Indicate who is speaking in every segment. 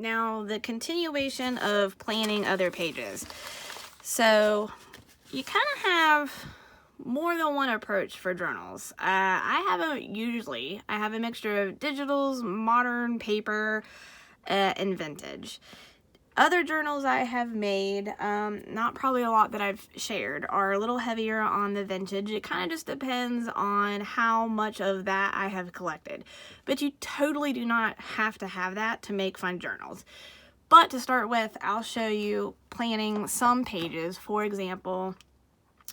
Speaker 1: Now, the continuation of planning other pages. So, you kind of have more than one approach for journals. I have a mixture of digitals, modern, paper, and vintage. Other journals I have made, not probably a lot that I've shared, are a little heavier on the vintage. It kind of just depends on how much of that I have collected. But you totally do not have to have that to make fun journals. But to start with, I'll show you planning some pages. For example,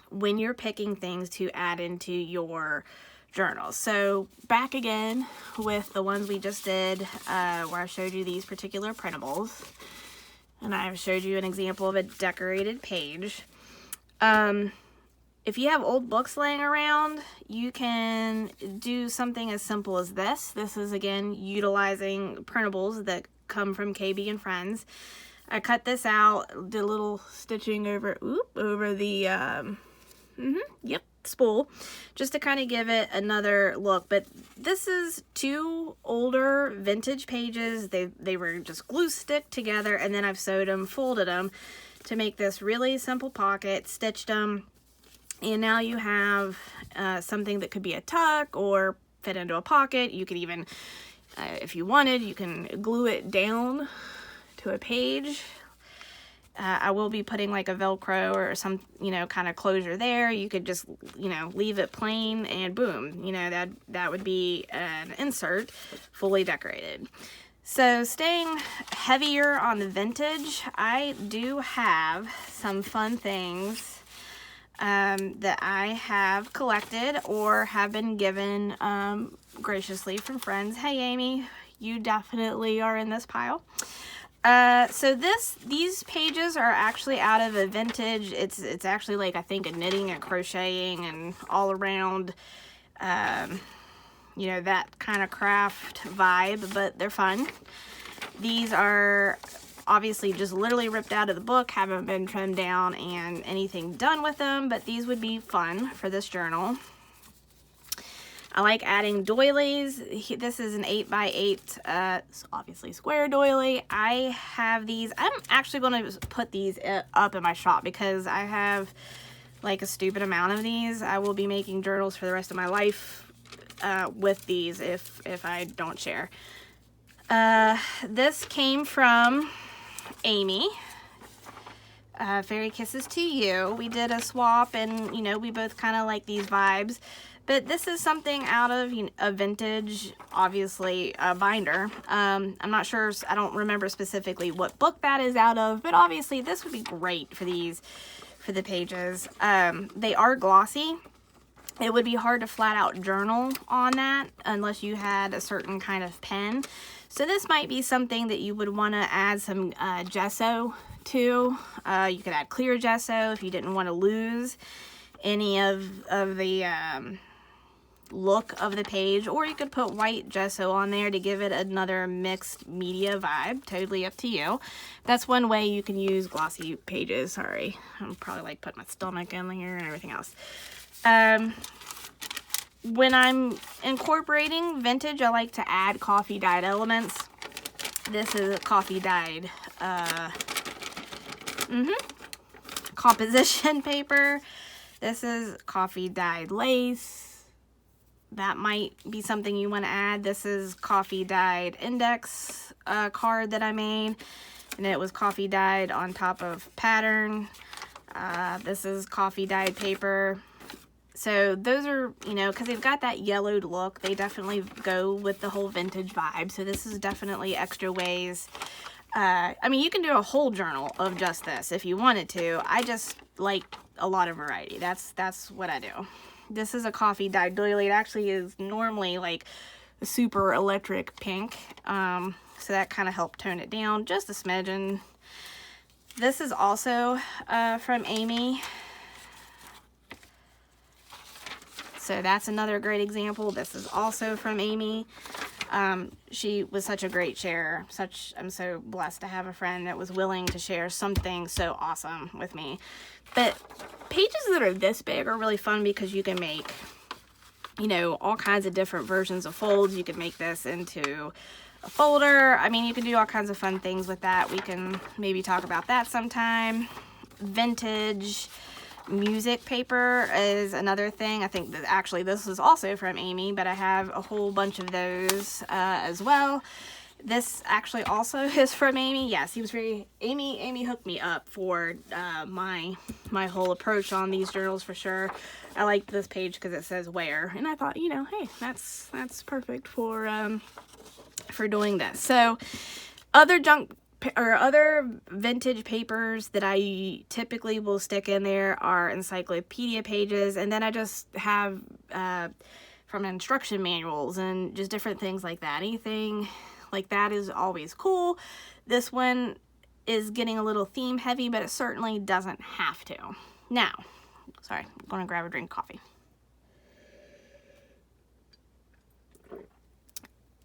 Speaker 1: when you're picking things to add into your journals. So back again with the ones we just did, where I showed you these particular printables. And I've showed you an example of a decorated page. If you have old books laying around, you can do something as simple as this. This is, again, utilizing printables that come from KB and Friends. I cut this out, did a little stitching over the, spool, just to kind of give it another look. But this is two older vintage pages. They were just glue stick together, and then I've sewed them, folded them to make this really simple pocket, stitched them, and now you have something that could be a tuck or fit into a pocket. You could even, if you wanted, you can glue it down to a page. I will be putting like a Velcro or some, kind of closure there. You could just, leave it plain and boom, that would be an insert fully decorated. So staying heavier on the vintage, I do have some fun things that I have collected or have been given graciously from friends. Hey, Amy, you definitely are in this pile. So these pages are actually out of a vintage. It's actually like, I think, a knitting and crocheting and all around, that kind of craft vibe, but they're fun. These are obviously just literally ripped out of the book, haven't been trimmed down and anything done with them, but these would be fun for this journal. I like adding doilies. This is an 8x8, obviously square doily. I have these. I'm actually going to put these up in my shop because I have like a stupid amount of these. I will be making journals for the rest of my life with these if I don't share. This came from Amy. Fairy Kisses to You. We did a swap and, we both kind of like these vibes. But this is something out of a vintage, obviously, binder. I'm not sure, I don't remember specifically what book that is out of, but obviously this would be great for the pages. They are glossy. It would be hard to flat out journal on that unless you had a certain kind of pen. So this might be something that you would want to add some gesso to. You could add clear gesso if you didn't want to lose any of the look of the page, or you could put white gesso on there to give it another mixed media vibe. Totally up to you. That's one way you can use glossy pages. Sorry, I'm probably like putting my stomach in here and everything else. When I'm incorporating vintage, I like to add coffee dyed elements. This is a coffee dyed composition paper. This is coffee dyed lace. That might be something you want to add. This is coffee dyed index card that I made, and it was coffee dyed on top of pattern. This is coffee dyed paper. So those are, because they've got that yellowed look, they definitely go with the whole vintage vibe. So this is definitely extra ways. You can do a whole journal of just this if you wanted to. I just like a lot of variety. That's what I do. This is a coffee dyed doily. It actually is normally like a super electric pink. So that kind of helped tone it down just a smidgen. This is also from Amy. So that's another great example. This is also from Amy. She was such a great sharer. I'm so blessed to have a friend that was willing to share something so awesome with me. But pages that are this big are really fun because you can make, all kinds of different versions of folds. You could make this into a folder. I mean, you can do all kinds of fun things with that. We can maybe talk about that sometime. Vintage music paper is another thing. I think that actually this is also from Amy, but I have a whole bunch of those as well. This actually also is from Amy. Yes, he was very Amy hooked me up for my whole approach on these journals for sure. I like this page because it says where, and I thought, you know, hey, that's perfect for doing this. So other junk or other vintage papers that I typically will stick in there are encyclopedia pages, and then I just have from instruction manuals and just different things like that. Anything like that is always cool. This one is getting a little theme heavy, but it certainly doesn't have to. Now, sorry, I'm going to grab a drink of coffee.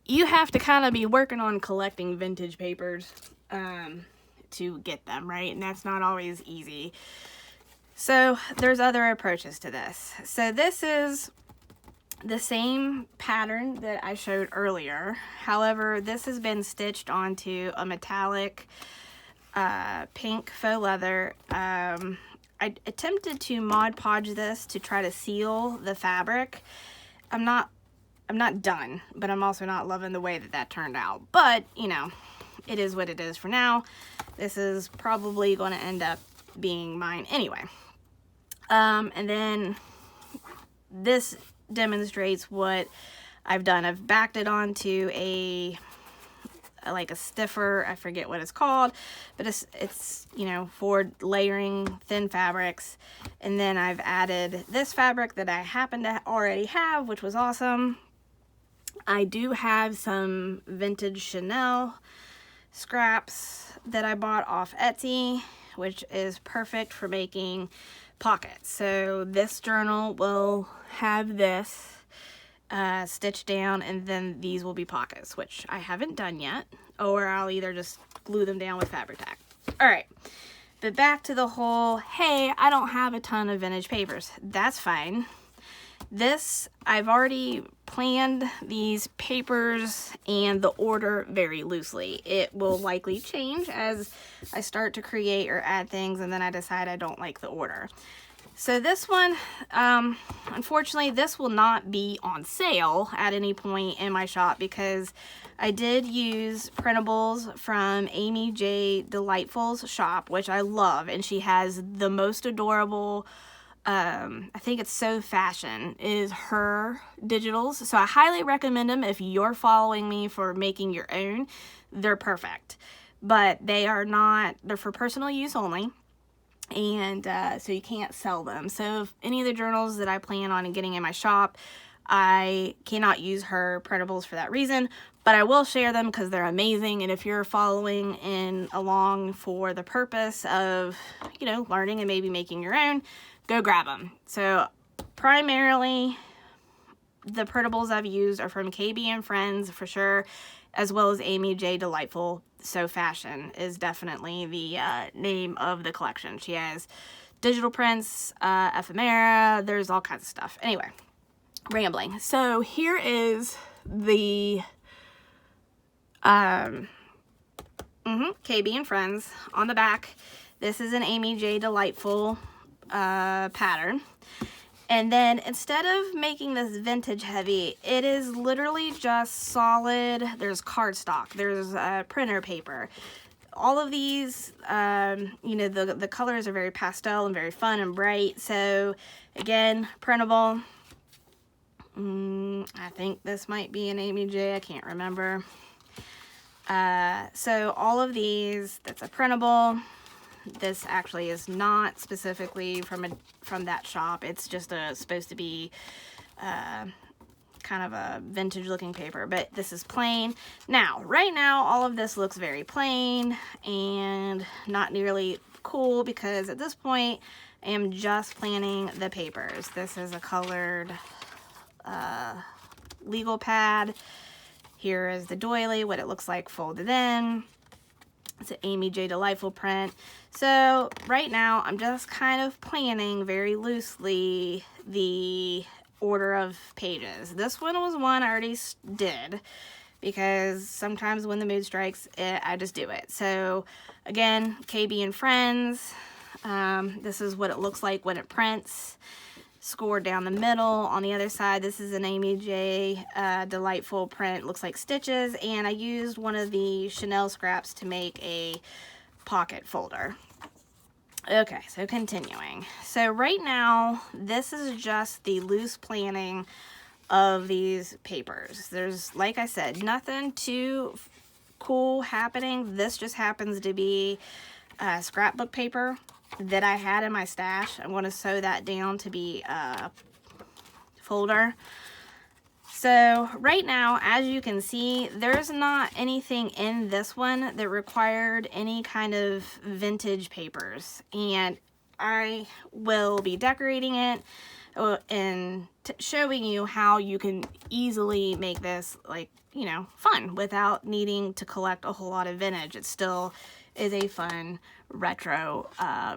Speaker 1: You have to kind of be working on collecting vintage papers to get them, right? And that's not always easy. So there's other approaches to this. So this is the same pattern that I showed earlier. However, this has been stitched onto a metallic pink faux leather. I attempted to Mod Podge this to try to seal the fabric. I'm not done, but I'm also not loving the way that that turned out. But, you know, it is what it is for now. This is probably going to end up being mine anyway. And then this demonstrates what I've done. I've backed it onto like a stiffer, I forget what it's called, but it's you know, for layering thin fabrics. And then I've added this fabric that I happen to already have, which was awesome. I do have some vintage Chanel scraps that I bought off Etsy, which is perfect for making pockets. So this journal will have this stitched down, and then these will be pockets, which I haven't done yet, or I'll either just glue them down with fabric tack. All right, but back to the whole, hey, I don't have a ton of vintage papers. That's fine. This, I've already planned these papers and the order very loosely. It will likely change as I start to create or add things, and then I decide I don't like the order. So this one, unfortunately, this will not be on sale at any point in my shop because I did use printables from Amy J. Delightful's shop, which I love, and she has the most adorable, I think it's So Fashion is her digitals. So I highly recommend them if you're following me for making your own. They're perfect, but they are not, they're for personal use only. And so you can't sell them. So if any of the journals that I plan on getting in my shop, I cannot use her printables for that reason, but I will share them because they're amazing. And if you're following in along for the purpose of, you know, learning and maybe making your own, go grab them. So primarily the printables I've used are from KB and Friends for sure, as well as Amy J. Delightful. So Fashion is definitely the name of the collection. She has digital prints, ephemera, there's all kinds of stuff. Anyway, rambling. So here is the KB and Friends on the back. This is an Amy J. Delightful pattern. And then instead of making this vintage heavy, it is literally just solid. There's cardstock, there's printer paper. All of these, you know, the colors are very pastel and very fun and bright. So again, printable. I think this might be an Amy J. I can't remember. So all of these, that's a printable. This actually is not specifically from that shop. It's just supposed to be kind of a vintage looking paper, but this is plain. Now, right now, all of this looks very plain and not nearly cool because at this point, I am just planning the papers. This is a colored legal pad. Here is the doily, what it looks like folded in. It's an Amy J. Delightful print. So right now I'm just kind of planning very loosely the order of pages. This one was one I already did because sometimes when the mood strikes, I just do it. So again, KB and Friends. This is what it looks like when it prints. Scored down the middle. On the other side, this is an Amy J Delightful print. Looks like stitches, and I used one of the Chanel scraps to make a pocket folder. Okay, so continuing. So right now, this is just the loose planning of these papers. There's, like I said, nothing too cool happening. This just happens to be scrapbook paper that I had in my stash. I'm going to sew that down to be a folder. So right now, as you can see, there's not anything in this one that required any kind of vintage papers, and I will be decorating it and showing you how you can easily make this, like, you know, fun without needing to collect a whole lot of vintage. It still is a fun retro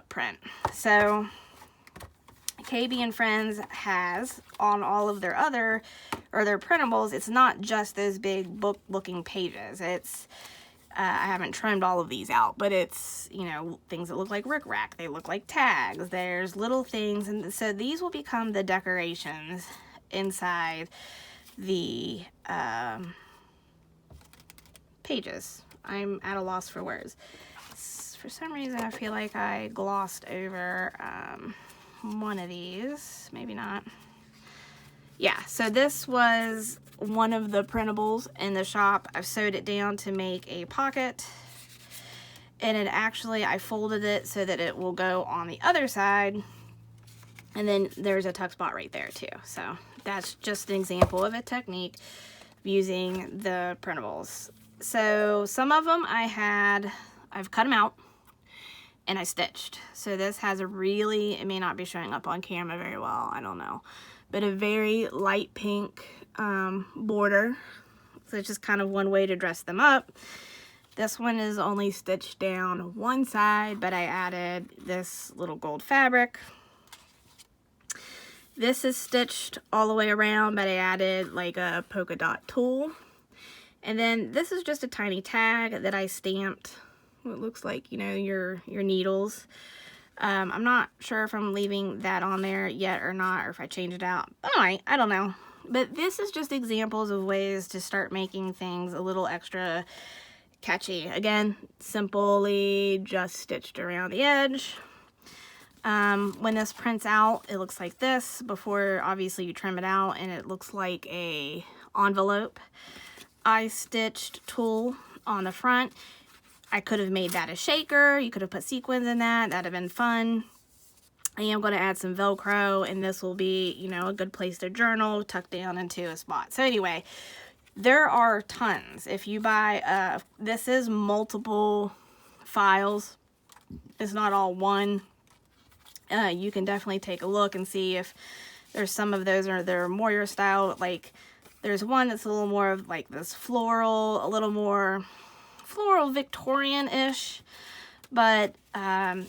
Speaker 1: print. So KB and Friends has on all of their other, or their printables, it's not just those big book looking pages. It's I haven't trimmed all of these out, but it's, you know, things that look like rickrack. They look like tags. There's little things, and so these will become the decorations inside the pages. I'm at a loss for words. For some reason, I feel like I glossed over one of these. Maybe not. Yeah, so this was one of the printables in the shop. I've sewed it down to make a pocket, and it actually, I folded it so that it will go on the other side, and then there's a tuck spot right there too. So that's just an example of a technique of using the printables. So some of them I've cut them out and I stitched. So this has a really, it may not be showing up on camera very well, I don't know, but a very light pink border. So it's just kind of one way to dress them up. This one is only stitched down one side, but I added this little gold fabric. This is stitched all the way around, but I added like a polka dot tulle. And then this is just a tiny tag that I stamped. It looks like, you know, your needles. I'm not sure if I'm leaving that on there yet or not, or if I change it out. I don't know. But this is just examples of ways to start making things a little extra catchy. Again, simply just stitched around the edge. When this prints out, it looks like this. Before, obviously, you trim it out, and it looks like a envelope. I stitched tulle on the front. I could have made that a shaker. You could have put sequins in that. That'd have been fun. I am going to add some Velcro, and this will be, you know, a good place to journal, tuck down into a spot. So anyway, there are tons. If you buy, this is multiple files. It's not all one. You can definitely take a look and see if there's some of those or they're more your style. Like, there's one that's a little more of like this floral, a little more floral Victorian-ish, but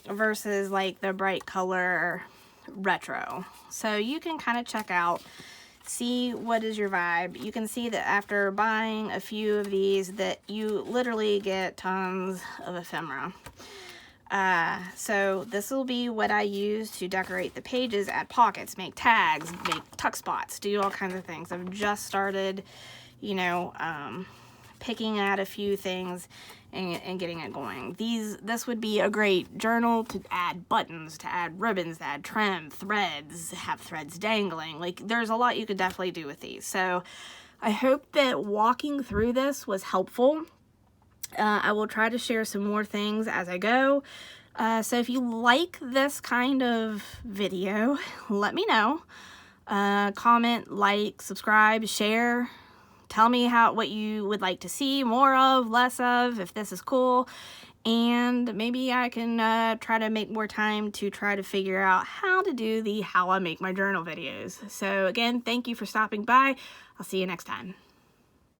Speaker 1: versus like the bright color retro. So you can kind of check out, see what is your vibe. You can see that after buying a few of these that you literally get tons of ephemera. So this will be what I use to decorate the pages, add pockets, make tags, make tuck spots, do all kinds of things. I've just started, you know, picking at a few things and getting it going. This would be a great journal to add buttons, to add ribbons, to add trim, threads, have threads dangling. Like, there's a lot you could definitely do with these. So I hope that walking through this was helpful. I will try to share some more things as I go. So if you like this kind of video, let me know. Comment, like, subscribe, share. Tell me what you would like to see more of, less of, if this is cool. And maybe I can try to make more time to try to figure out how to do the how I make my journal videos. So again, thank you for stopping by. I'll see you next time.